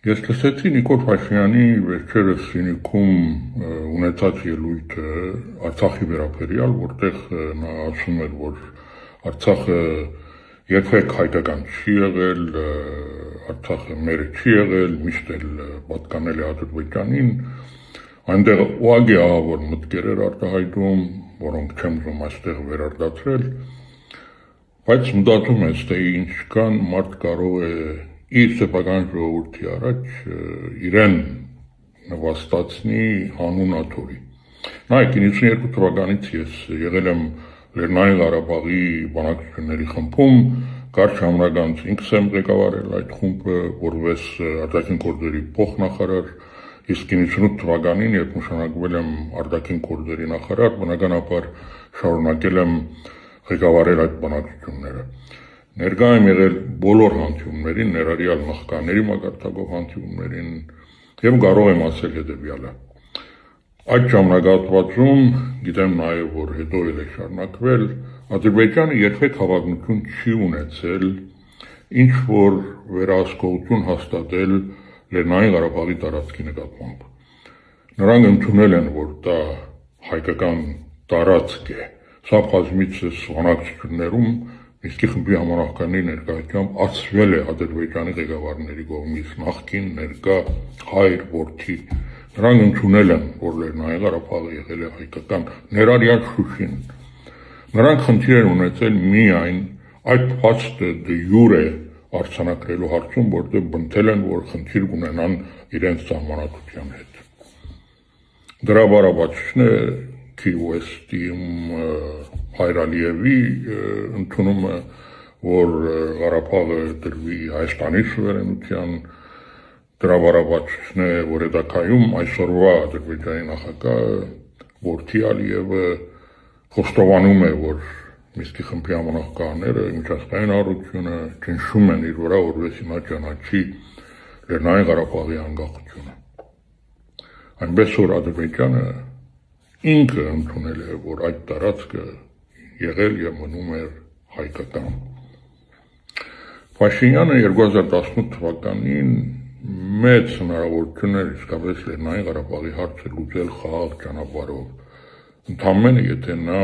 Ես լսեցի Նիկոլ Փաշինյանի վերջերս Սյունիքում ունեցած ելույթը Արցախի վերաբերյալ, որտեղ նա ասում էր, որ Արցախը երբեք հայկական չի եղել, Արցախը մերը չի եղել, միշտ էլ պատկանել է Ադրբեջանին, այնտեղ ուղղակի ահավոր մտքեր էր արտահայտում, որոնք չեմ ուզում այստեղ վերարտադրել, բայց մտածում ես, թե ինչքան մարդ կարող է իր սեփական ժողովրդի առաջ իրեն նվաստացնի հանուն աթոռի։ Նայեք, 92 թվականից ես եղել եմ Լեռնային Ղարաբաղի բանակցությունների խմբում, կարճ ժամանակ անց ինքս եմ ղեկավարել այդ խումբը, որպես արտաքին գործերի փոխնախարար, իսկ 98 թվականին, երբ նշանակվել եմ արտաքին գործերի նախարար, բնականաբար շարունակել եմ ղեկավարել այդ բանակցությունները։ Ներկա եմ եղել բոլոր հանդիպումներին, ներառյալ նախագահների մակարդակով հանդիպումներին, եւ կարող եմ ասել հետեւյալը. այդ ժամանակահատվածում, գիտեմ նաեւ, որ հետո էլ է շարունակվել, Ադրբեջանը երբեք հավակնություն չի ունեցել ինչ որ վերահսկողություն հաստատել Լեռնային Ղարաբաղի տարածքի նկատմամբ։ Նրանք ընդունել են, որ դա հայկական տարածք է։ Սա բազմիցս բանակցություններում Իսկի խմբի համանախագահների ներկայությամբ ացվել է Ադրբեջանի ղեկավարների կողմից նախկին ներկա հայր որդի։ Նրանք ընդունել են, որ Լեռնային Ղարաբաղը եղել է հայկական, ներառյալ Շուշին։ Նրանք խնդիր են ունեցել միայն այդ փաստը դե յուրե արձանագրելու հարցում, որտեղ բնթել են, որ խնդիր ունենան իրենց սահմանադրության հետ։ Դրա բարաբացուցն է Key West-ի Հայր Ալիևի ընդունումը, որ Ղարաբաղը դրվի Հայաստանի սուվերենության, դրա բարաբացուցն է, որ հետագայում այսօրվա Ադրբեջանի նախագահը որդի Ալիևը խոստովանում է, որ Միսկի խմբի համանախագահները միջազգային հանրությունը ճնշում են իր վրա, որովհետեւ նա ճանաչի Լեռնային Ղարաբաղի անկախությունը։ Այնպես որ Ադրբեջանը ինքը ընդունել է, որ այդ տարածքը եղել եւ մնում էր հայկական։ Փաշինյանը 2018 թվականին մեծ հնարավորություն էր իսկապես Լեռնային Ղարաբաղի հարցը լուծել խաղաղ ճանապարհով։ Ընդամենը եթե նա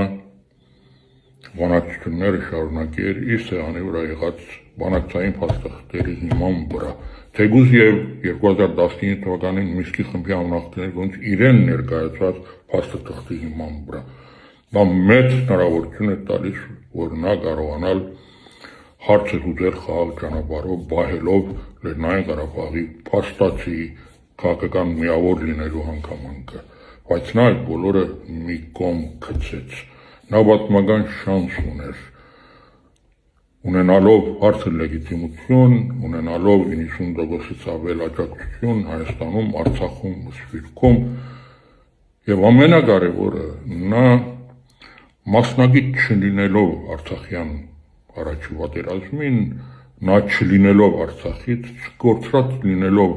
բանակցությունները շարունակեր իր սեղանի վրա եղած բանակցային փաստաթղթերի հիման վրա, թեկուզ եւ 2019 թվականին Միսկի խմբի համանախագահների կողմից իրեն ներկայացված փաստաթղթի հիման վրա։ Դա մեծ հնարավորություն է տալիս, որ նա կարողանալ հարցը լուծել խաղաղ ճանապարհով, բահելով Լեռնային Ղարաբաղի փաստացի քաղաքական միավոր լինելու հանգամանքը, բայց նա այդ բոլորը մի կողմ գցեց։ Նա պատմական շանս ուներ, ունենալով բարձր լեգիտիմություն, ունենալով 90%-ից ավել աջակցություն Հայաստանում, Արցախում, Սփյուռքում, եւ ամենակարևորը նա մասնակից չլինելով Արցախյան առաջի պատերազմին, նա չլինելով Արցախից, չկորցրած լինելով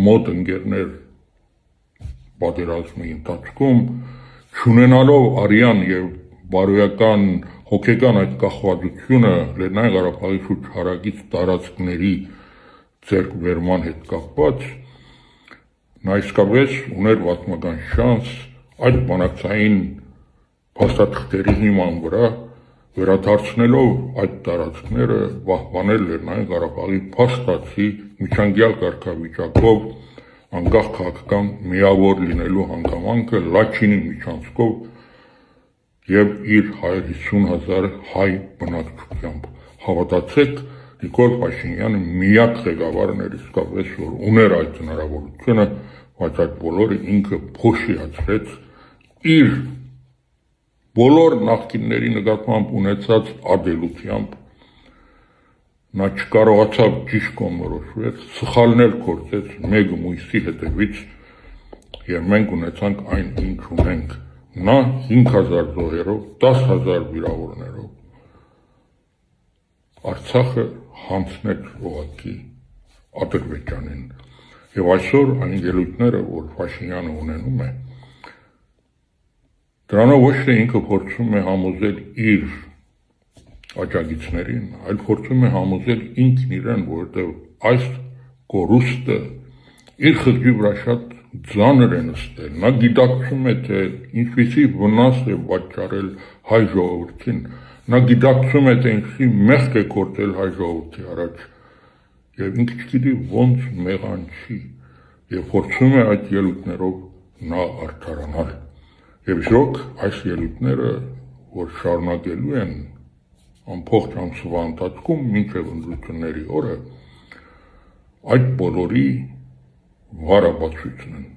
մոտ ընկերներ պատերազմի ընթացքում, չունենալով արյան եւ բարոյական հոգեկան այդ կախվածությունը Լեռնային Ղարաբաղի շուրջ հարակից տարածքների ձեռքբերման հետ կապված, նա իսկապես ուներ պատմական շանս այդ բանակցային փաստաթղթերի հիման վրա վերադարձնելով այդ տարածքները պահպանել Լեռնային Ղարաբաղի փաստացի միջանկյալ կարգավիճակով անկախ քաղաքական միավոր լինելու հանգամանքը Լաչինի միջանցքով եւ իր 150,000 հայ բնակչությամբ։ Հավատացեք, Նիկոլ Փաշինյանը միակ ղեկավարն էր իսկապես, որ ուներ այդ հնարավորությունը, բայց այդ բոլորը ինքը փոշիացրեց իր բոլոր նախկինների նկատմամբ ունեցած ադելությամբ։ Նա չկարողացավ ճիշտ կողմնորոշվել, սխալներ գործեց մեկ մույսի հետևից եւ մենք ունեցանք այն ինչ ունենք։ Նա 5,000 զոհերով, 10,000 վիրավորներով Արցախը հանձնեց ուղղակի Ադրբեջանին։ Եվ այսօր այն ելույթները, որ Փաշինյանը ունենում է, դրանով ոչ թե ինքը փորձում է համոզել իր աջակիցներին, այլ փորձում է համոզել ինքն իրեն, որովհետև այս կորուստը իր խղճի վրա շատ ծանր է նստել, նա գիտակցում է, թե ինչպիսի վնաս է պատճառել հայ ժողովրդին, նա գիտակցում է, թե ինչպիսի մեղք է գործել հայ ժողովրդի առաջ եւ ինքը չգիտի ոնց մեղանչի եւ փորձում է այդ ելույթներով նա արդարանալ եւ շոկ այս ելույթները որ շարունակելու են ամբողջ ամսվա ընթացքում մինչեւ ընտրությունների օրը այդ բոլորի վարաբացույցն են